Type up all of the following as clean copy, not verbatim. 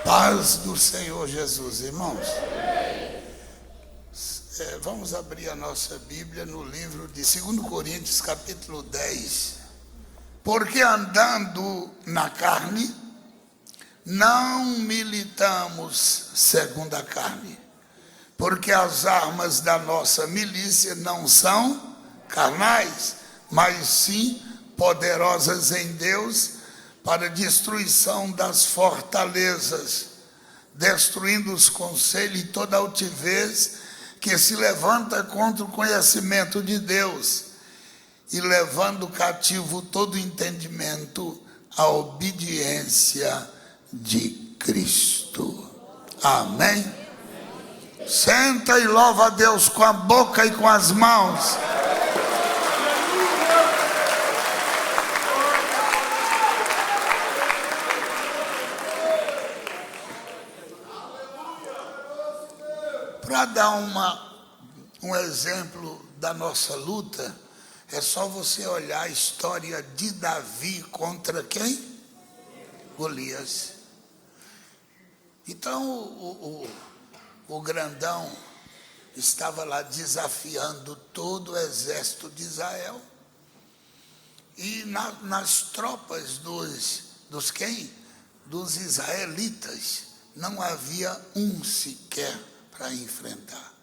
Paz do Senhor Jesus, irmãos. Vamos abrir a nossa Bíblia no livro de 2 Coríntios, capítulo 10. Porque andando na carne, não militamos segundo a carne. Porque as armas da nossa milícia não são carnais, mas sim poderosas em Deus para a destruição das fortalezas, destruindo os conselhos e toda altivez que se levanta contra o conhecimento de Deus, e levando cativo todo entendimento à obediência de Cristo. Amém? Senta e louva a Deus com a boca e com as mãos. Para dar um exemplo da nossa luta, é só você olhar a história de Davi contra quem? Golias. Então o grandão estava lá desafiando todo o exército de Israel, e nas tropas dos quem? Dos israelitas, não havia um sequer para enfrentar.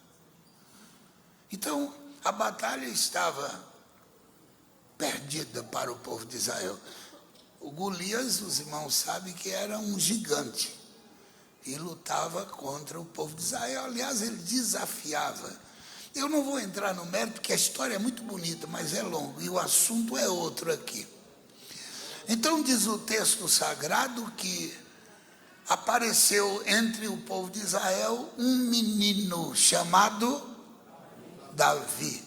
Então a batalha estava perdida para o povo de Israel. O Golias, os irmãos sabem que era um gigante e lutava contra o povo de Israel. Aliás, ele desafiava. Eu não vou entrar no mérito, porque a história é muito bonita, mas é longo, e o assunto é outro aqui. Então diz o texto sagrado que apareceu entre o povo de Israel um menino chamado Davi.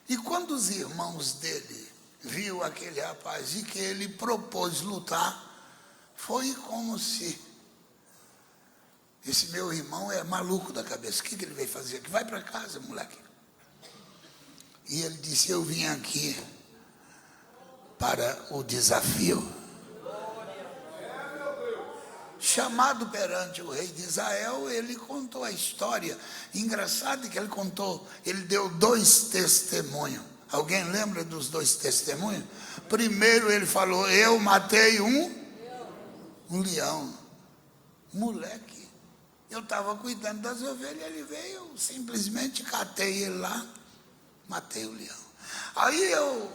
E quando os irmãos dele viu aquele rapaz e que ele propôs lutar, foi como se: esse meu irmão é maluco da cabeça, o que ele veio fazer aqui? Vai para casa, moleque. E ele disse: eu vim aqui para o desafio. Chamado perante o rei de Israel, ele contou a história. Engraçado que ele deu 2 testemunhos. Alguém lembra dos 2 testemunhos? Primeiro ele falou: eu matei um leão. Moleque, eu estava cuidando das ovelhas, ele veio, eu simplesmente catei ele lá, matei o leão. Aí eu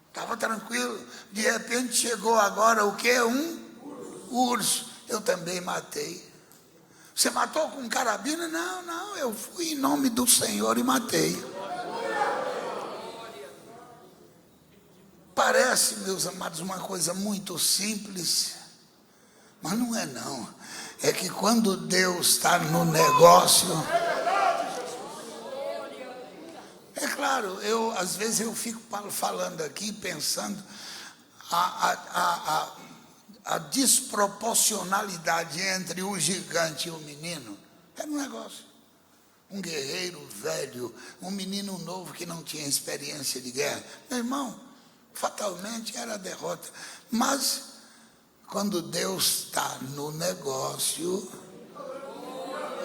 estava tranquilo, de repente chegou agora o quê? Um urso. Eu também matei. Você matou com carabina? Não, eu fui em nome do Senhor e matei. Parece, meus amados, uma coisa muito simples, mas não é não. É que quando Deus está no negócio, é claro, às vezes eu fico falando aqui, pensando a desproporcionalidade entre o gigante e o menino. Era um negócio. Um guerreiro velho, um menino novo que não tinha experiência de guerra. Meu irmão, fatalmente era a derrota. Mas quando Deus está no negócio,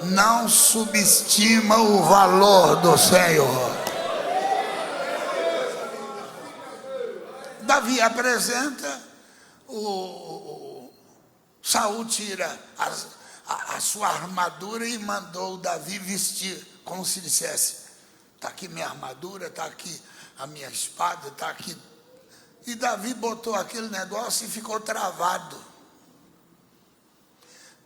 não subestima o valor do Senhor. Davi apresenta, Saul tira a sua armadura e mandou Davi vestir, como se dissesse: está aqui minha armadura, está aqui a minha espada, está aqui. E Davi botou aquele negócio e ficou travado.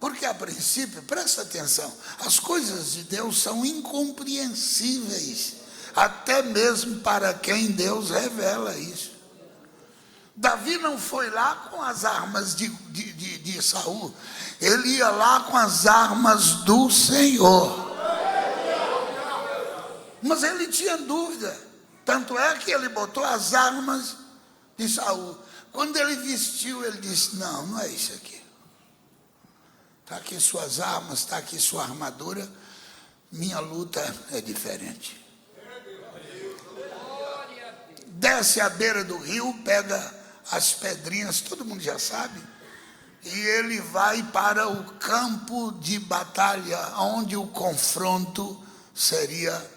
Porque a princípio, presta atenção, as coisas de Deus são incompreensíveis, até mesmo para quem Deus revela isso. Davi não foi lá com as armas de Saul, ele ia lá com as armas do Senhor. Mas ele tinha dúvida, tanto é que ele botou as armas de Saul. Quando ele vestiu, ele disse: não é isso aqui. Está aqui suas armas, está aqui sua armadura, minha luta é diferente. Desce à beira do rio, pega as pedrinhas, todo mundo já sabe, e ele vai para o campo de batalha, onde o confronto seria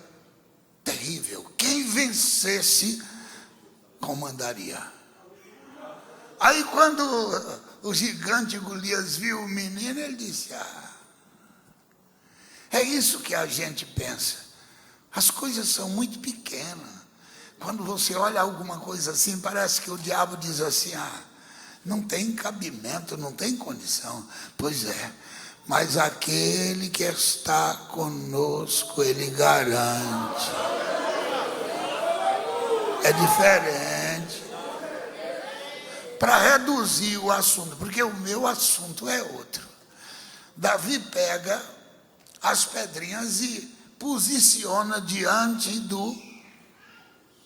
terrível. Quem vencesse, comandaria. Aí quando o gigante Golias viu o menino, ele disse: é isso que a gente pensa. As coisas são muito pequenas. Quando você olha alguma coisa assim, parece que o diabo diz assim: não tem cabimento, não tem condição. Pois é, mas aquele que está conosco, ele garante. É diferente. Para reduzir o assunto, porque o meu assunto é outro. Davi pega as pedrinhas e posiciona diante do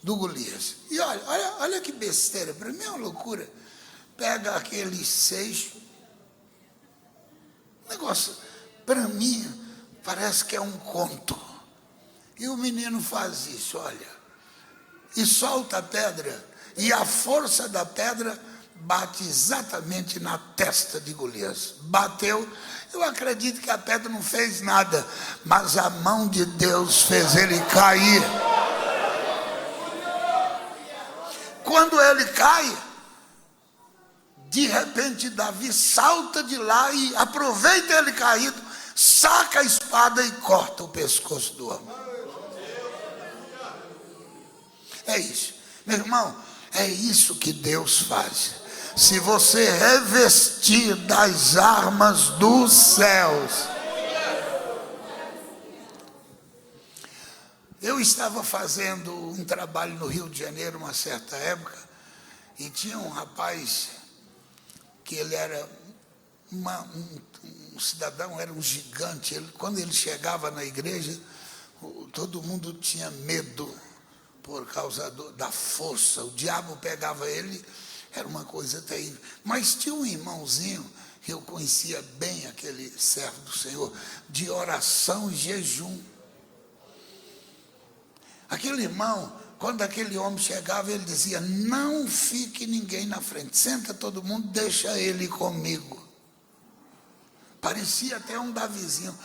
Golias. E olha que besteira, para mim é uma loucura. Pega aquele seixo, negócio, para mim, parece que é um conto. E o menino faz isso, olha, e solta a pedra, e a força da pedra bate exatamente na testa de Golias. Bateu. Eu acredito que a pedra não fez nada, mas a mão de Deus fez ele cair. Quando ele cai, de repente Davi salta de lá e aproveita ele caído, saca a espada e corta o pescoço do homem. É isso, meu irmão, é isso que Deus faz. Se você revestir das armas dos céus. Eu estava fazendo um trabalho no Rio de Janeiro uma certa época, e tinha um rapaz que ele era um cidadão, era um gigante. Quando ele chegava na igreja, todo mundo tinha medo por causa da força. O diabo pegava ele, era uma coisa terrível. Mas tinha um irmãozinho, que eu conhecia bem, aquele servo do Senhor, de oração e jejum. Aquele irmão, quando aquele homem chegava, ele dizia: não fique ninguém na frente, senta todo mundo, deixa ele comigo. Parecia até um Davizinho.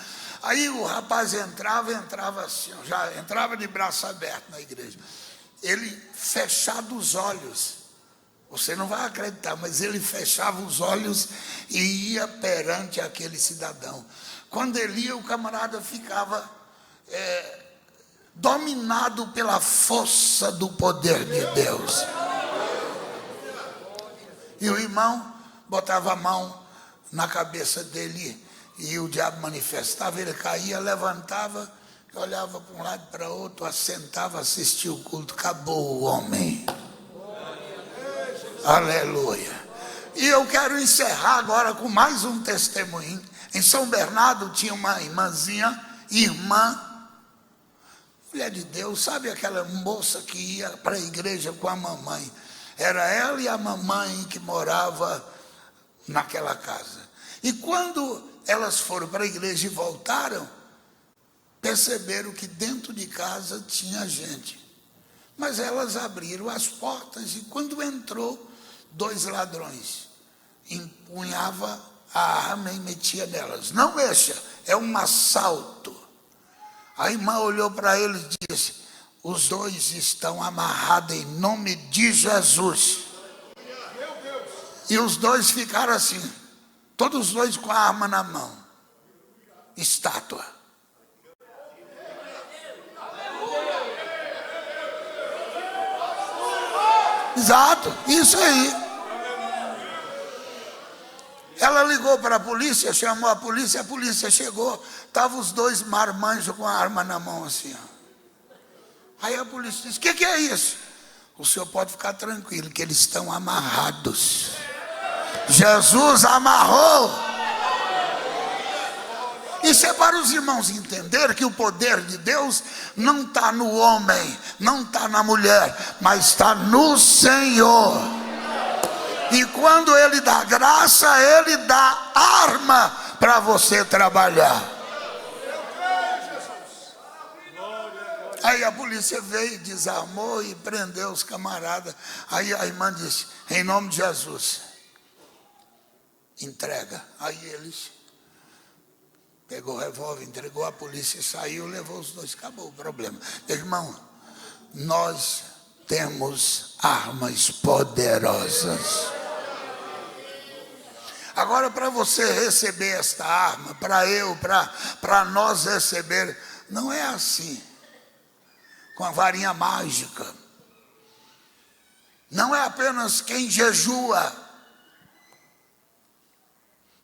Aí o rapaz entrava assim, já entrava de braço aberto na igreja. Ele fechava os olhos. Você não vai acreditar, mas ele fechava os olhos e ia perante aquele cidadão. Quando ele ia, o camarada ficava dominado pela força do poder de Deus. E o irmão botava a mão na cabeça dele e o diabo manifestava, ele caía, levantava, olhava para um lado e para outro, assentava, assistia o culto, acabou o homem. Aleluia. E eu quero encerrar agora com mais um testemunho. Em São Bernardo tinha uma irmãzinha, mulher de Deus, sabe aquela moça que ia para a igreja com a mamãe? Era ela e a mamãe que morava naquela casa. E quando elas foram para a igreja e voltaram, perceberam que dentro de casa tinha gente. Mas elas abriram as portas e quando entrou, 2 ladrões empunhava a arma e metia nelas. Não mexa, é um assalto. A irmã olhou para eles e disse: os 2 estão amarrados em nome de Jesus. E os 2 ficaram assim, todos os 2 com a arma na mão. Estátua. Exato, isso aí. Ela ligou para a polícia, chamou a polícia chegou, estavam os 2 marmanjos com a arma na mão assim, Aí a polícia disse: o que é isso? O senhor pode ficar tranquilo, que eles estão amarrados. Jesus amarrou. Isso é para os irmãos entenderem que o poder de Deus não está no homem, não está na mulher, mas está no Senhor. E quando Ele dá graça, Ele dá arma para você trabalhar. Aí a polícia veio, desarmou e prendeu os camaradas. Aí a irmã disse: em nome de Jesus, entrega. Aí eles pegou o revólver, entregou a polícia, saiu, levou os dois, acabou o problema. Irmão, nós temos armas poderosas. Agora, para você receber esta arma, para nós receber, não é assim, com a varinha mágica. Não é apenas quem jejua.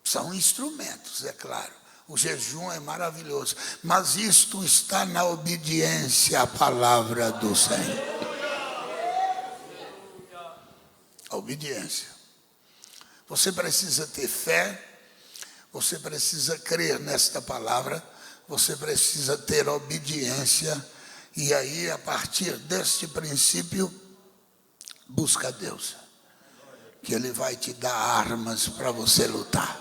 São instrumentos, é claro. O jejum é maravilhoso. Mas isto está na obediência à palavra do Senhor. A obediência. Você precisa ter fé. Você precisa crer nesta palavra. Você precisa ter obediência. E aí, a partir deste princípio, busca Deus, que Ele vai te dar armas para você lutar.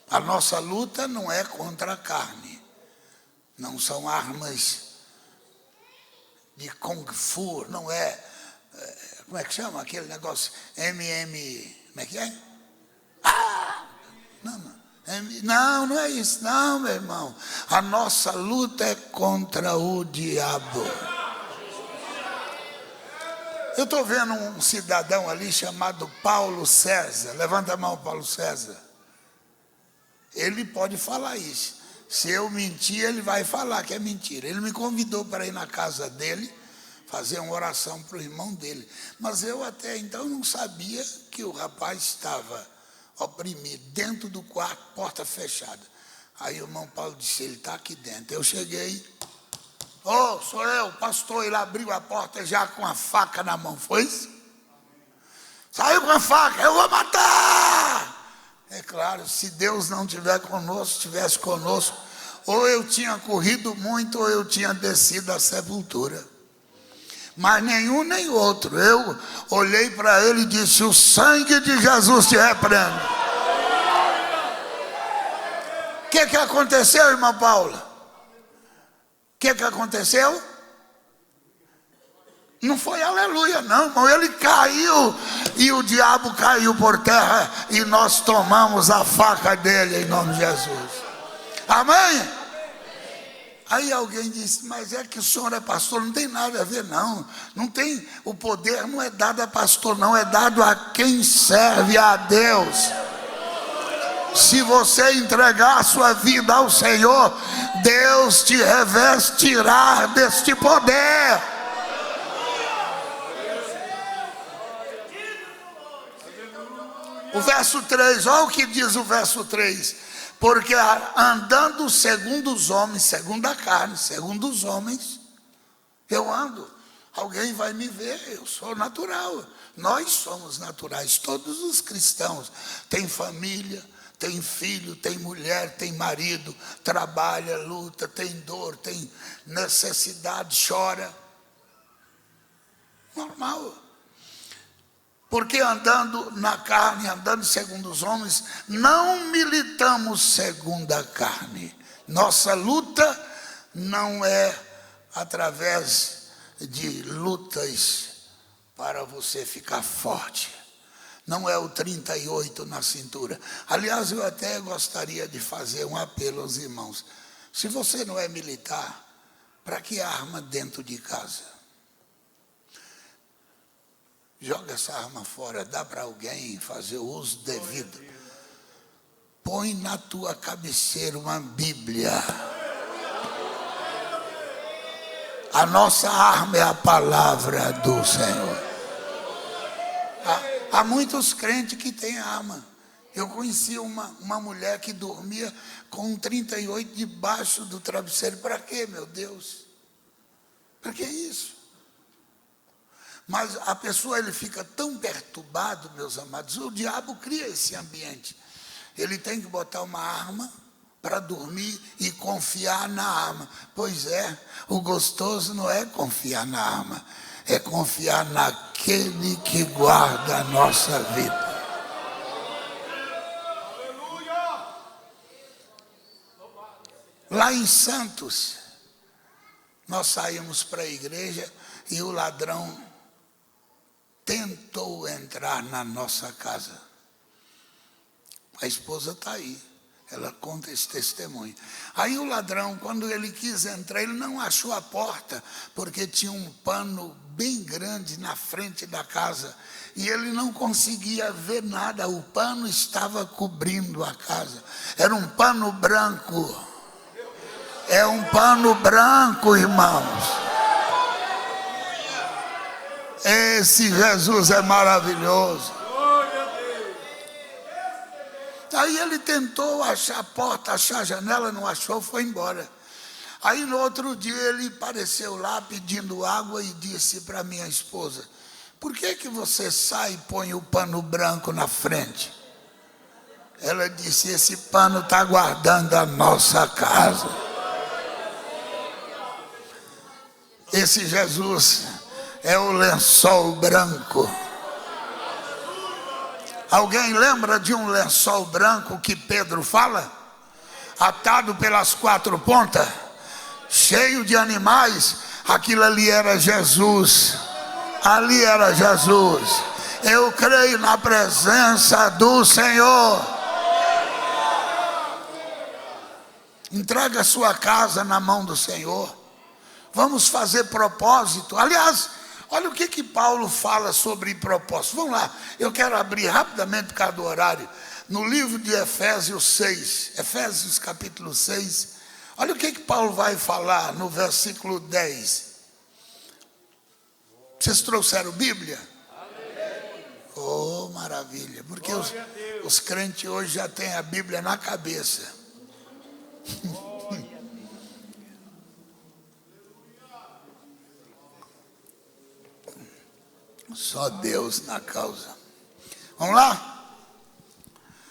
A nossa luta não é contra a carne, não são armas de Kung Fu, não é, como é que chama aquele negócio, como é que é? Não é isso não, meu irmão. A nossa luta é contra o diabo. Eu estou vendo um cidadão ali chamado Paulo César. Levanta a mão, Paulo César. Ele pode falar isso. Se eu mentir, ele vai falar que é mentira. Ele me convidou para ir na casa dele, fazer uma oração para o irmão dele. Mas eu até então não sabia que o rapaz estava oprimido, dentro do quarto, porta fechada. Aí o irmão Paulo disse, ele está aqui dentro. Eu cheguei... sou eu, pastor. Ele abriu a porta já com a faca na mão, foi isso? Saiu com a faca, eu vou matar! É claro, se Deus não estiver conosco, estivesse conosco, ou eu tinha corrido muito, ou eu tinha descido à sepultura. Mas nenhum nem outro. Eu olhei para ele e disse, o sangue de Jesus te repreende. O que aconteceu, irmão Paulo? O que aconteceu? Não foi aleluia não, irmão. Ele caiu e o diabo caiu por terra e nós tomamos a faca dele em nome de Jesus. Amém? Aí alguém disse, mas é que o senhor é pastor, não tem nada a ver não. Não tem, o poder não é dado a pastor não, é dado a quem serve a Deus. Se você entregar a sua vida ao Senhor, Deus te revestirá deste poder. O verso 3, olha o que diz o verso 3. Porque andando segundo os homens, segundo a carne, segundo os homens, eu ando. Alguém vai me ver, eu sou natural. Nós somos naturais, todos os cristãos. Tem família, tem filho, tem mulher, tem marido, trabalha, luta, tem dor, tem necessidade, chora. Normal. Porque andando na carne, andando segundo os homens, não militamos segundo a carne. Nossa luta não é através de lutas para você ficar forte. Não é o 38 na cintura. Aliás, eu até gostaria de fazer um apelo aos irmãos. Se você não é militar, para que arma dentro de casa? Joga essa arma fora, dá para alguém fazer o uso devido. Põe na tua cabeceira uma Bíblia. A nossa arma é a palavra do Senhor. Há muitos crentes que têm arma. Eu conheci uma mulher que dormia com um 38 debaixo do travesseiro. Para quê, meu Deus? Para que isso? Mas a pessoa, ele fica tão perturbado, meus amados, o diabo cria esse ambiente. Ele tem que botar uma arma para dormir e confiar na arma. Pois é, o gostoso não é confiar na arma, é confiar naquele que guarda a nossa vida. Lá em Santos, nós saímos para a igreja e o ladrão tentou entrar na nossa casa. A esposa está aí. Ela conta esse testemunho. Aí o ladrão, quando ele quis entrar, ele não achou a porta, porque tinha um pano bem grande na frente da casa. E ele não conseguia ver nada. O pano estava cobrindo a casa. Era um pano branco. É um pano branco, irmãos. Esse Jesus é maravilhoso. Aí ele tentou achar a porta, achar a janela, não achou, foi embora. Aí no outro dia ele apareceu lá pedindo água e disse para minha esposa: por que você sai e põe o pano branco na frente? Ela disse: esse pano está guardando a nossa casa. Esse Jesus é o lençol branco. Alguém lembra de um lençol branco que Pedro fala? Atado pelas 4 pontas, cheio de animais. Aquilo ali era Jesus. Ali era Jesus. Eu creio na presença do Senhor. Entrega a sua casa na mão do Senhor. Vamos fazer propósito. Aliás, olha o que Paulo fala sobre propósito. Vamos lá, eu quero abrir rapidamente por causa do horário. No livro de Efésios 6, Efésios capítulo 6. Olha o que Paulo vai falar no versículo 10. Vocês trouxeram Bíblia? Oh, maravilha. Porque os crentes hoje já têm a Bíblia na cabeça. Só Deus na causa. Vamos lá?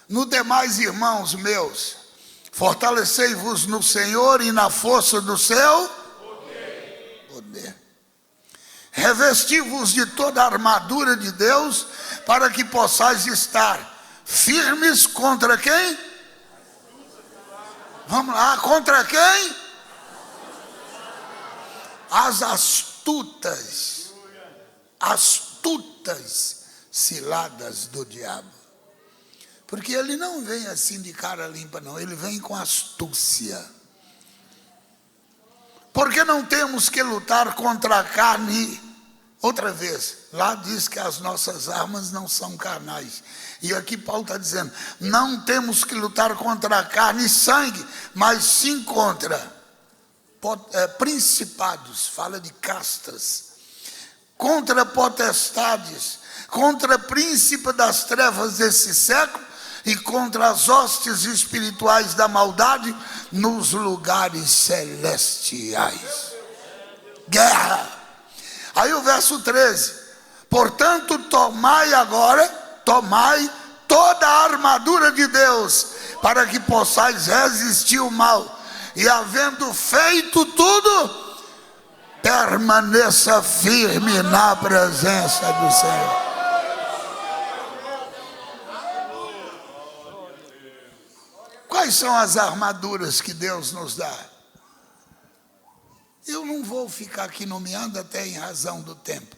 No demais, irmãos meus, fortalecei-vos no Senhor e na força do seu poder. Revesti-vos de toda a armadura de Deus, para que possais estar firmes contra quem? Vamos lá, contra quem? As astutas ciladas do diabo. Porque ele não vem assim de cara limpa, não. Ele vem com astúcia. Porque não temos que lutar contra a carne. Outra vez, lá diz que as nossas armas não são carnais. E aqui Paulo está dizendo, não temos que lutar contra a carne e sangue, mas sim contra principados, fala de castas, contra potestades, contra príncipe das trevas desse século e contra as hostes espirituais da maldade nos lugares celestiais. Guerra. Aí o verso 13, portanto tomai toda a armadura de Deus, para que possais resistir o mal, e havendo feito tudo, permaneça firme na presença do Senhor. Quais são as armaduras que Deus nos dá? Eu não vou ficar aqui nomeando, até em razão do tempo,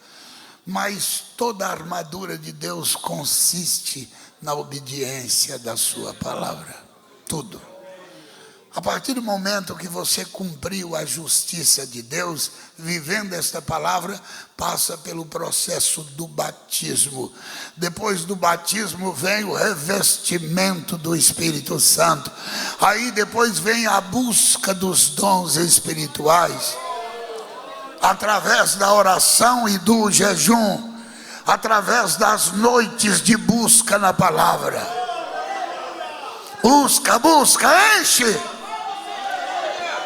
mas toda a armadura de Deus consiste na obediência da sua palavra. Tudo. A partir do momento que você cumpriu a justiça de Deus, vivendo esta palavra, passa pelo processo do batismo. Depois do batismo vem o revestimento do Espírito Santo. Aí depois vem a busca dos dons espirituais, através da oração e do jejum, através das noites de busca na palavra. Busca, enche.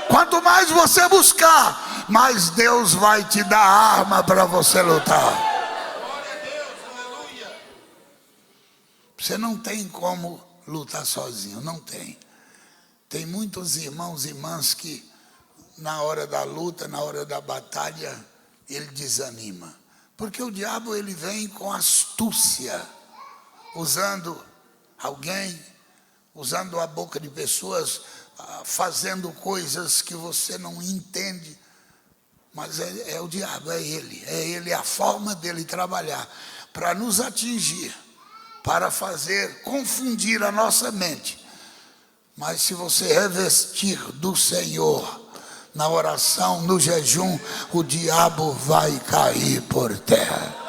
Quanto mais você buscar, mais Deus vai te dar arma para você lutar. Você não tem como lutar sozinho, não tem. Tem muitos irmãos e irmãs que na hora da luta, na hora da batalha, ele desanima. Porque o diabo ele vem com astúcia, usando alguém, usando a boca de pessoas, fazendo coisas que você não entende, mas é o diabo, é ele a forma dele trabalhar, para nos atingir, para fazer confundir a nossa mente. Mas se você revestir do Senhor na oração, no jejum, o diabo vai cair por terra.